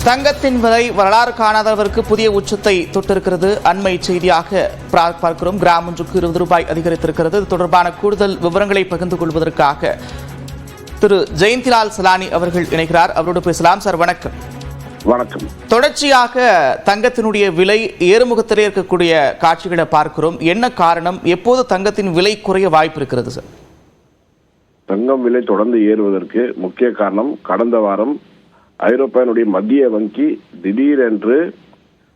தங்கத்தின் விலை வரலாறு காணாதவருக்கு புதிய உச்சத்தை தொட்டிருக்கிறது. அண்மை செய்தியாக பார்க்கிறோம். கிராம் ஒன்றுக்கு 20 ரூபாய் அதிகரித்திருக்கிறது. இது தொடர்பான கூடுதல் விவரங்களை பகிர்ந்து கொள்வதற்காக திரு ஜெயந்திலால் சலானி அவர்கள் இணைகிறார். அவரோடு பேசலாம். சார் வணக்கம். வணக்கம். தொடர்ச்சியாக தங்கத்தினுடைய விலை ஏறுமுகத்திலே இருக்கக்கூடிய காட்சிகளை பார்க்கிறோம். என்ன காரணம்? எப்போது தங்கத்தின் விலை குறைய வாய்ப்பு இருக்கிறது சார்? தங்கம் விலை தொடர்ந்து ஏறுவதற்கு முக்கிய காரணம், கடந்த வாரம் ஐரோப்பாவினுடைய மத்திய வங்கி திடீரென்று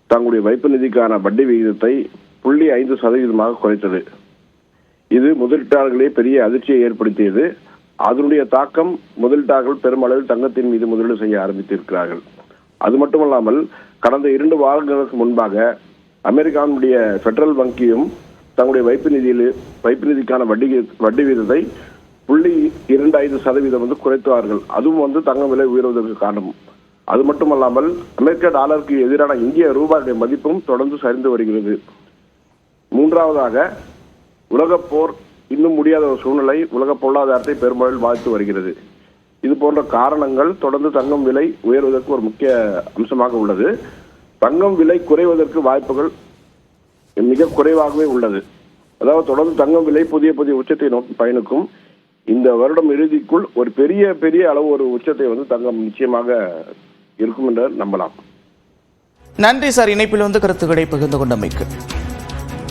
தங்களுடைய வைப்பு நிதிக்கான வட்டி விகிதத்தை 0.5% குறைத்தது. இது முதலீட்டாளர்களே பெரிய அதிர்ச்சியை ஏற்படுத்தியது. அதனுடைய தாக்கம் முதலீட்டாளர்கள் பெருமளவில் தங்கத்தின் மீது முதலீடு செய்ய ஆரம்பித்திருக்கிறார்கள். அது மட்டுமல்லாமல் கடந்த 2 வாரங்களுக்கு முன்பாக அமெரிக்காவினுடைய பெடரல் வங்கியும் தங்களுடைய வைப்பு நிதிக்கான வட்டி வீதத்தை 0.25% குறைத்தார்கள். அதுவும் தங்கம் விலை உயர்வதற்கு காரணம். அது மட்டுமல்லாமல் அமெரிக்க டாலருக்கு எதிரான இந்திய ரூபாயுடைய மதிப்பும் தொடர்ந்து சரிந்து வருகிறது. மூன்றாவதாக, உலகப் போர் இன்னும் முடியாத ஒரு சூழ்நிலை உலக பொருளாதாரத்தை பெருமளவில் பாதித்து வருகிறது. இது போன்ற காரணங்கள் தொடர்ந்து தங்கம் விலை உயர்வதற்கு ஒரு முக்கிய அம்சமாக உள்ளது. தங்கம் விலை குறைவதற்கு வாய்ப்புகள் மிக குறைவாகவே உள்ளது. அதாவது தொடர்ந்து தங்கம் விலை புதிய உச்சத்தை நோக்கி பயணிக்கும். இந்த வருடம் இறுதிக்குள் ஒரு பெரிய அளவு ஒரு உச்சத்தை தங்கம் நிச்சயமாக இருக்கும் என்று நம்பலாம். நன்றி சார், இணைப்பில் கருத்துக்களை பகிர்ந்து கொண்டமைக்கு.